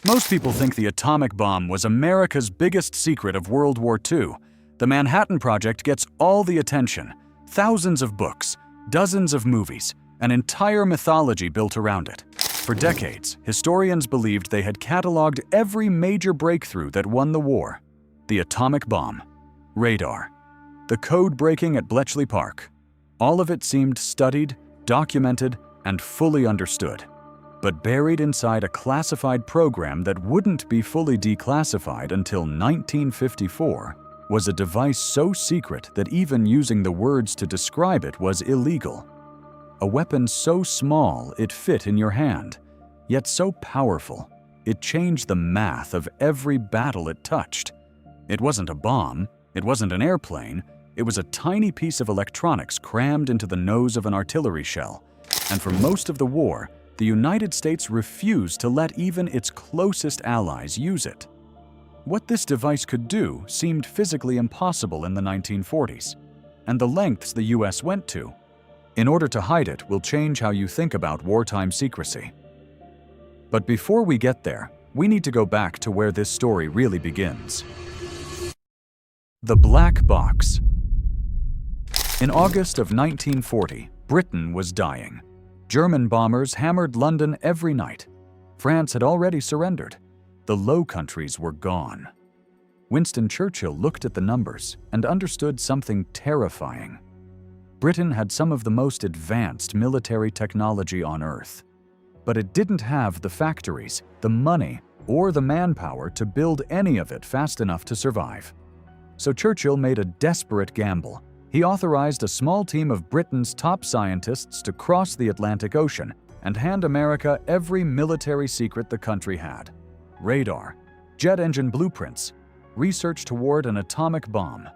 Most people think the atomic bomb was America's biggest secret of World War II. The Manhattan Project gets all the attention, thousands of books, dozens of movies, an entire mythology built around it. For decades, historians believed they had cataloged every major breakthrough that won the war. The atomic bomb, radar, the code breaking at Bletchley Park. All of it seemed studied, documented, and fully understood. But buried inside a classified program that wouldn't be fully declassified until 1954 was a device so secret that even using the words to describe it was illegal. A weapon so small it fit in your hand, yet so powerful it changed the math of every battle it touched. It wasn't a bomb, it wasn't an airplane, it was a tiny piece of electronics crammed into the nose of an artillery shell. And for most of the war, the United States refused to let even its closest allies use it. What this device could do seemed physically impossible in the 1940s, and the lengths the US went to in order to hide it will change how you think about wartime secrecy. But before we get there, we need to go back to where this story really begins. The Black Box. In August of 1940, Britain was dying. German bombers hammered London every night. France had already surrendered. The Low Countries were gone. Winston Churchill looked at the numbers and understood something terrifying. Britain had some of the most advanced military technology on Earth, but it didn't have the factories, the money, or the manpower to build any of it fast enough to survive. So Churchill made a desperate gamble. He authorized a small team of Britain's top scientists to cross the Atlantic Ocean and hand America every military secret the country had: radar, jet engine blueprints, research toward an atomic bomb.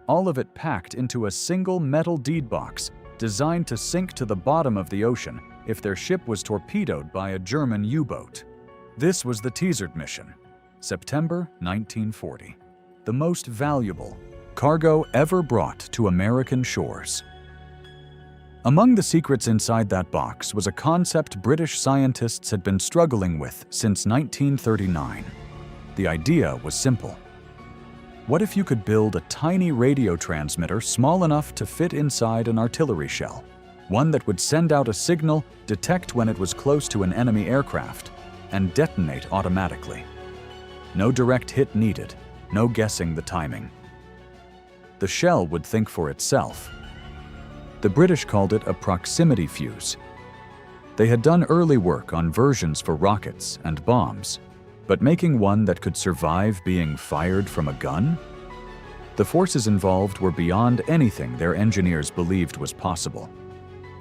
All of it packed into a single metal deed box designed to sink to the bottom of the ocean if their ship was torpedoed by a German U-boat. This was the Tizard mission, September 1940. The most valuable cargo ever brought to American shores. Among the secrets inside that box was a concept British scientists had been struggling with since 1939. The idea was simple. What if you could build a tiny radio transmitter small enough to fit inside an artillery shell, one that would send out a signal, detect when it was close to an enemy aircraft, and detonate automatically? No direct hit needed, no guessing the timing. The shell would think for itself. The British called it a proximity fuse. They had done early work on versions for rockets and bombs, but making one that could survive being fired from a gun? The forces involved were beyond anything their engineers believed was possible.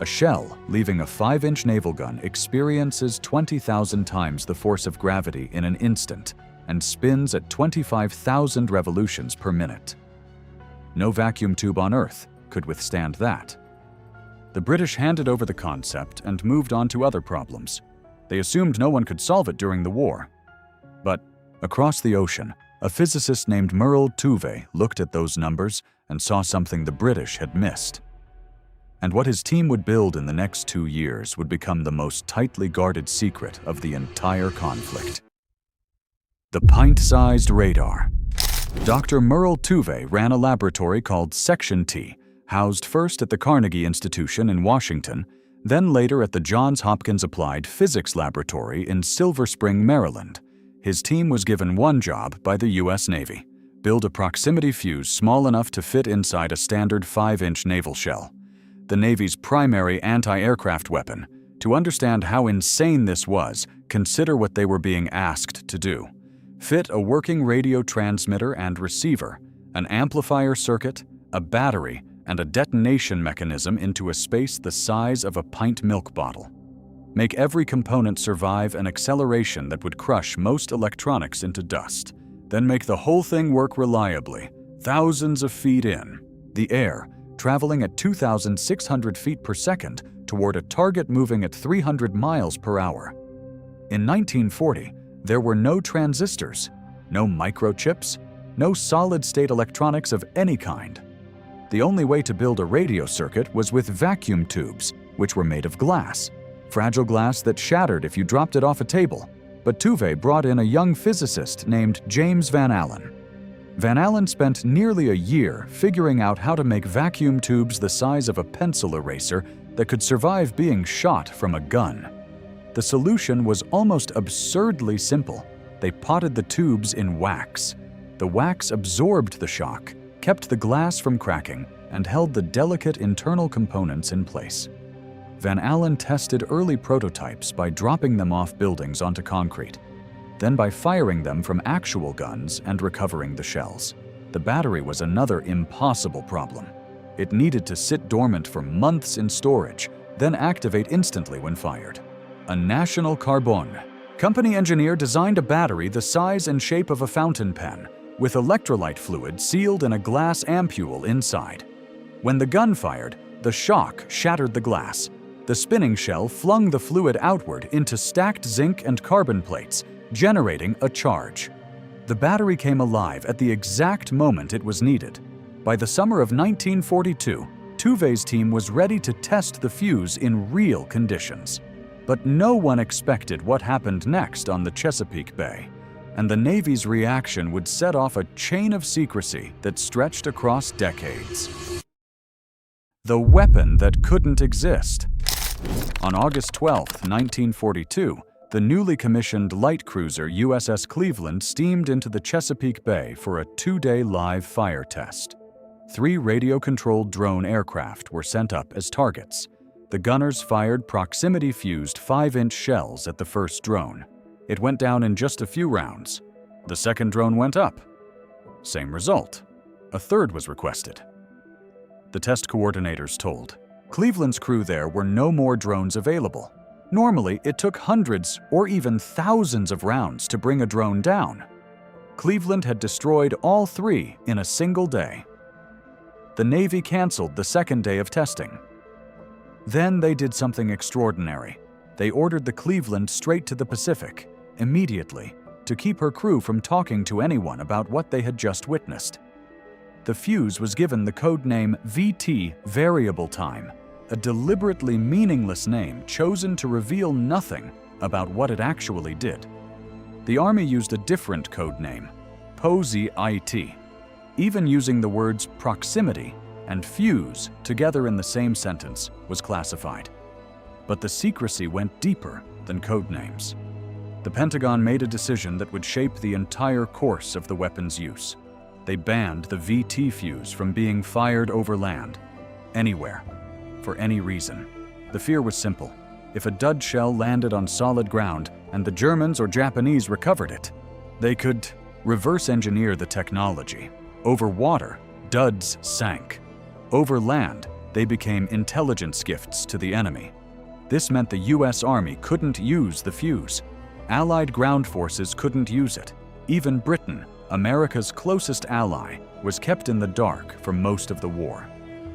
A shell leaving a 5-inch naval gun experiences 20,000 times the force of gravity in an instant and spins at 25,000 revolutions per minute. No vacuum tube on Earth could withstand that. The British handed over the concept and moved on to other problems. They assumed no one could solve it during the war. But across the ocean, a physicist named Merle Tuve looked at those numbers and saw something the British had missed. And what his team would build in the next 2 years would become the most tightly guarded secret of the entire conflict. The pint-sized radar. Dr. Merle Tuve ran a laboratory called Section T, housed first at the Carnegie Institution in Washington, then later at the Johns Hopkins Applied Physics Laboratory in Silver Spring, Maryland. His team was given one job by the U.S. Navy: build a proximity fuse small enough to fit inside a standard 5-inch naval shell. The Navy's primary anti-aircraft weapon. To understand how insane this was, consider what they were being asked to do. Fit a working radio transmitter and receiver, an amplifier circuit, a battery, and a detonation mechanism into a space the size of a pint milk bottle. Make every component survive an acceleration that would crush most electronics into dust. Then make the whole thing work reliably, thousands of feet in the air, traveling at 2,600 feet per second toward a target moving at 300 miles per hour. In 1940, there were no transistors, no microchips, no solid-state electronics of any kind. The only way to build a radio circuit was with vacuum tubes, which were made of glass, fragile glass that shattered if you dropped it off a table. but Tuve brought in a young physicist named James Van Allen. Van Allen spent nearly a year figuring out how to make vacuum tubes the size of a pencil eraser that could survive being shot from a gun. The solution was almost absurdly simple. They potted the tubes in wax. The wax absorbed the shock, kept the glass from cracking, and held the delicate internal components in place. Van Allen tested early prototypes by dropping them off buildings onto concrete, then by firing them from actual guns and recovering the shells. The battery was another impossible problem. It needed to sit dormant for months in storage, then activate instantly when fired. A National Carbone company engineer designed a battery the size and shape of a fountain pen, with electrolyte fluid sealed in a glass ampule inside. When the gun fired, the shock shattered the glass. The spinning shell flung the fluid outward into stacked zinc and carbon plates, generating a charge. The battery came alive at the exact moment it was needed. By the summer of 1942, Tuve's team was ready to test the fuse in real conditions. But no one expected what happened next on the Chesapeake Bay, and the Navy's reaction would set off a chain of secrecy that stretched across decades. The weapon that couldn't exist. On August 12, 1942, the newly commissioned light cruiser USS Cleveland steamed into the Chesapeake Bay for a 2-day live fire test. 3 radio-controlled drone aircraft were sent up as targets. The gunners fired proximity-fused 5-inch shells at the first drone. It went down in just a few rounds. The second drone went up. Same result. A third was requested. The test coordinators told Cleveland's crew there were no more drones available. Normally, it took hundreds or even thousands of rounds to bring a drone down. Cleveland had destroyed all 3 in a single day. The Navy canceled the second day of testing. Then they did something extraordinary. They ordered the Cleveland straight to the Pacific, immediately, to keep her crew from talking to anyone about what they had just witnessed. The fuse was given the code name VT Variable Time, a deliberately meaningless name chosen to reveal nothing about what it actually did. The Army used a different code name, POSI IT. Even using the words proximity and fuse together in the same sentence was classified. But the secrecy went deeper than code names. The Pentagon made a decision that would shape the entire course of the weapon's use. They banned the VT fuse from being fired over land, anywhere, for any reason. The fear was simple. If a dud shell landed on solid ground and the Germans or Japanese recovered it, they could reverse engineer the technology. Over water, duds sank. Over land, they became intelligence gifts to the enemy. This meant the US Army couldn't use the fuse. Allied ground forces couldn't use it. Even Britain, America's closest ally, was kept in the dark for most of the war.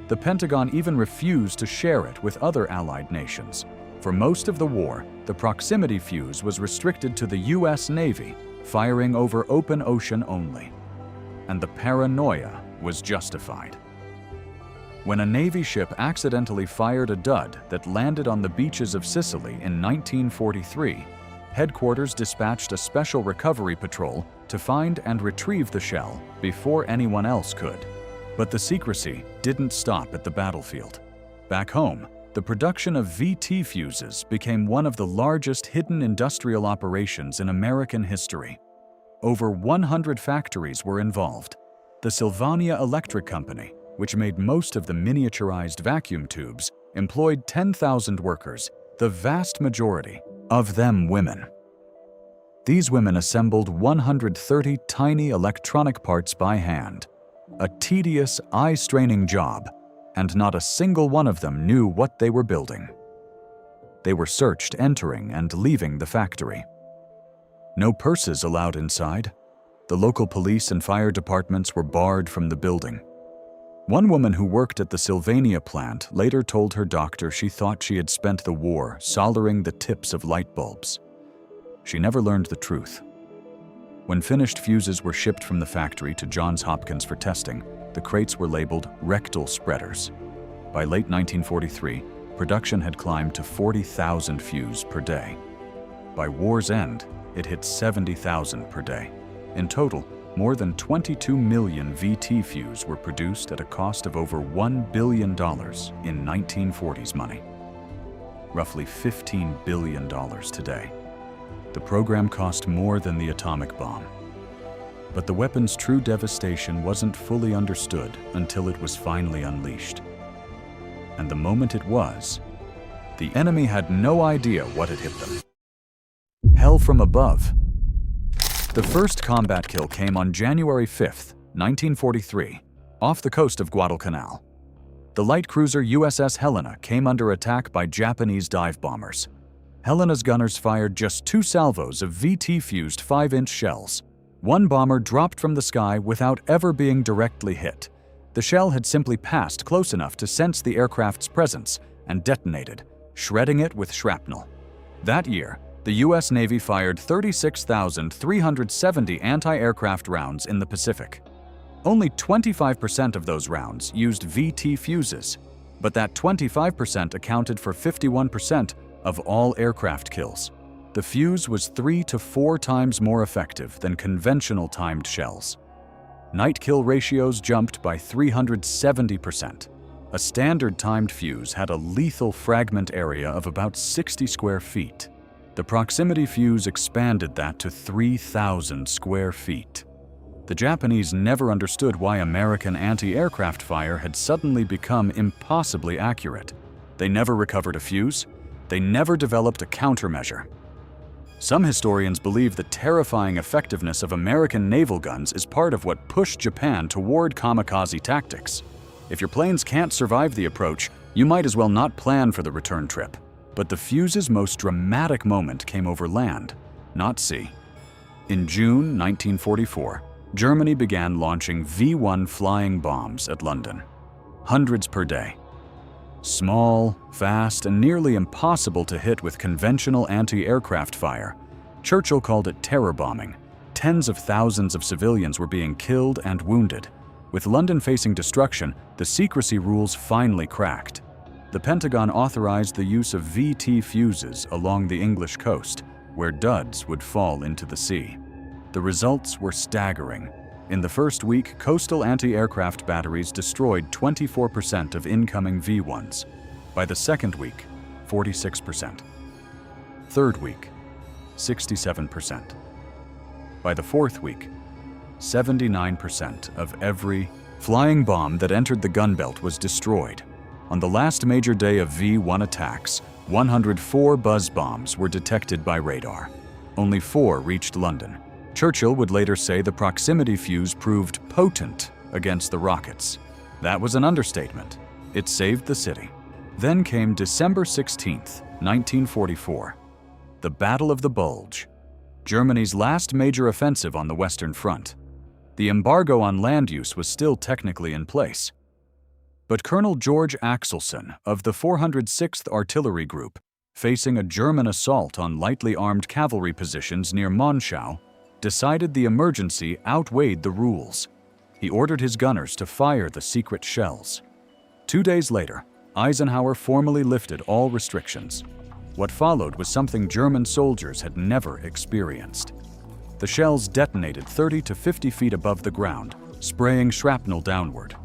The Pentagon even refused to share it with other Allied nations. For most of the war, the proximity fuse was restricted to the US Navy, firing over open ocean only. And the paranoia was justified. When a Navy ship accidentally fired a dud that landed on the beaches of Sicily in 1943, headquarters dispatched a special recovery patrol to find and retrieve the shell before anyone else could. But the secrecy didn't stop at the battlefield. Back home, the production of VT fuses became one of the largest hidden industrial operations in American history. Over 100 factories were involved. The Sylvania Electric Company, which made most of the miniaturized vacuum tubes, employed 10,000 workers, the vast majority of them women. These women assembled 130 tiny electronic parts by hand, a tedious, eye-straining job, and not a single one of them knew what they were building. They were searched entering and leaving the factory. No purses allowed inside. The local police and fire departments were barred from the building. One woman who worked at the Sylvania plant later told her doctor she thought she had spent the war soldering the tips of light bulbs. She never learned the truth. When finished fuses were shipped from the factory to Johns Hopkins for testing, the crates were labeled rectal spreaders. By late 1943, production had climbed to 40,000 fuses per day. By war's end, it hit 70,000 per day. In total, more than 22 million VT fuse were produced at a cost of over $1 billion in 1940s money. Roughly $15 billion today. The program cost more than the atomic bomb. But the weapon's true devastation wasn't fully understood until it was finally unleashed. And the moment it was, the enemy had no idea what had hit them. Hell from above. The first combat kill came on January 5, 1943, off the coast of Guadalcanal. The light cruiser USS Helena came under attack by Japanese dive bombers. Helena's gunners fired just 2 salvos of VT-fused 5-inch shells. One bomber dropped from the sky without ever being directly hit. The shell had simply passed close enough to sense the aircraft's presence and detonated, shredding it with shrapnel. That year, the U.S. Navy fired 36,370 anti-aircraft rounds in the Pacific. Only 25% of those rounds used VT fuses, but that 25% accounted for 51% of all aircraft kills. The fuse was 3 to 4 times more effective than conventional timed shells. Night kill ratios jumped by 370%. A standard timed fuse had a lethal fragment area of about 60 square feet. The proximity fuse expanded that to 3,000 square feet. The Japanese never understood why American anti-aircraft fire had suddenly become impossibly accurate. They never recovered a fuse. They never developed a countermeasure. Some historians believe the terrifying effectiveness of American naval guns is part of what pushed Japan toward kamikaze tactics. If your planes can't survive the approach, you might as well not plan for the return trip. But the fuse's most dramatic moment came over land, not sea. In June 1944, Germany began launching V-1 flying bombs at London. Hundreds per day. Small, fast, and nearly impossible to hit with conventional anti-aircraft fire. Churchill called it terror bombing. Tens of thousands of civilians were being killed and wounded. With London facing destruction, the secrecy rules finally cracked. The Pentagon authorized the use of VT fuses along the English coast, where duds would fall into the sea. The results were staggering. In the first week, coastal anti-aircraft batteries destroyed 24% of incoming V-1s. By the second week, 46%. Third week, 67%. By the fourth week, 79% of every flying bomb that entered the gun belt was destroyed. On the last major day of V-1 attacks, 104 buzz bombs were detected by radar. Only 4 reached London. Churchill would later say the proximity fuse proved potent against the rockets. That was an understatement. It saved the city. Then came December 16, 1944. The Battle of the Bulge. Germany's last major offensive on the Western Front. The embargo on land use was still technically in place. But Colonel George Axelson of the 406th Artillery Group, facing a German assault on lightly armed cavalry positions near Monschau, decided the emergency outweighed the rules. He ordered his gunners to fire the secret shells. 2 days later, Eisenhower formally lifted all restrictions. What followed was something German soldiers had never experienced. The shells detonated 30 to 50 feet above the ground, spraying shrapnel downward.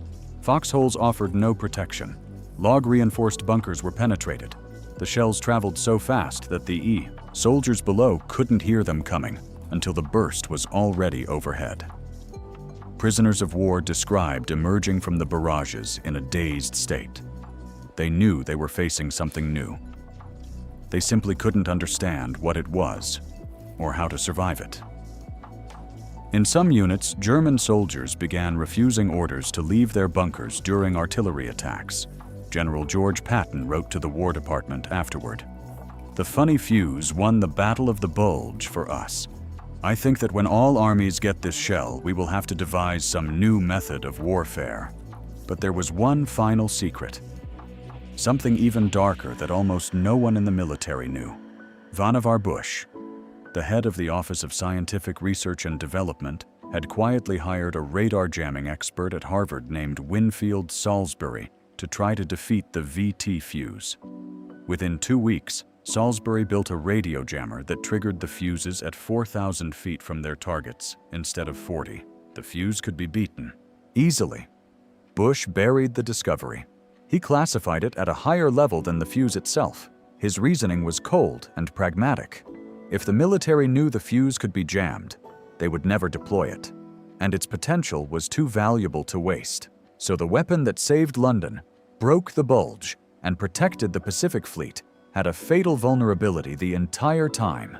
Foxholes offered no protection. Log-reinforced bunkers were penetrated. The shells traveled so fast that the soldiers below couldn't hear them coming until the burst was already overhead. Prisoners of war described emerging from the barrages in a dazed state. They knew they were facing something new. They simply couldn't understand what it was or how to survive it. In some units, German soldiers began refusing orders to leave their bunkers during artillery attacks. General George Patton wrote to the War Department afterward, "The funny fuse won the Battle of the Bulge for us. I think that when all armies get this shell, we will have to devise some new method of warfare." But there was one final secret. Something even darker that almost no one in the military knew. Vannevar Bush, the head of the Office of Scientific Research and Development, had quietly hired a radar jamming expert at Harvard named Winfield Salisbury to try to defeat the VT fuse. Within 2 weeks, Salisbury built a radio jammer that triggered the fuses at 4,000 feet from their targets instead of 40. The fuse could be beaten easily. Bush buried the discovery. He classified it at a higher level than the fuse itself. His reasoning was cold and pragmatic. If the military knew the fuse could be jammed, they would never deploy it, and its potential was too valuable to waste. So the weapon that saved London, broke the bulge, and protected the Pacific Fleet had a fatal vulnerability the entire time.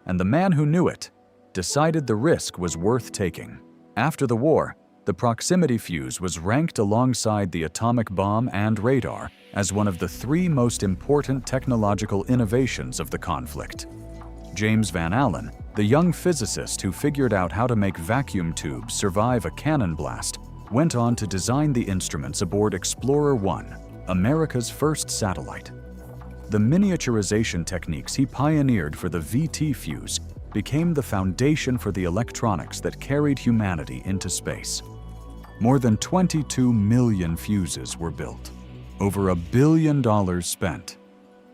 And the man who knew it decided the risk was worth taking. After the war, the proximity fuse was ranked alongside the atomic bomb and radar as one of the 3 most important technological innovations of the conflict. James Van Allen, the young physicist who figured out how to make vacuum tubes survive a cannon blast, went on to design the instruments aboard Explorer 1, America's first satellite. The miniaturization techniques he pioneered for the VT fuse became the foundation for the electronics that carried humanity into space. More than 22 million fuses were built, over $1 billion spent.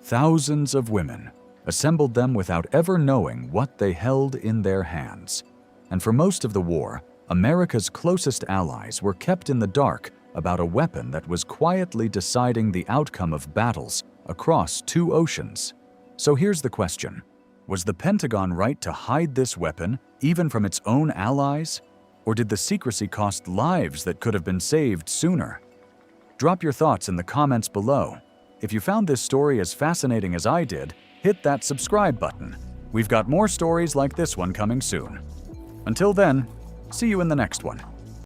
Thousands of women assembled them without ever knowing what they held in their hands. And for most of the war, America's closest allies were kept in the dark about a weapon that was quietly deciding the outcome of battles across 2 oceans. So here's the question. Was the Pentagon right to hide this weapon, even from its own allies? Or did the secrecy cost lives that could have been saved sooner? Drop your thoughts in the comments below. If you found this story as fascinating as I did, hit that subscribe button. We've got more stories like this one coming soon. Until then, see you in the next one.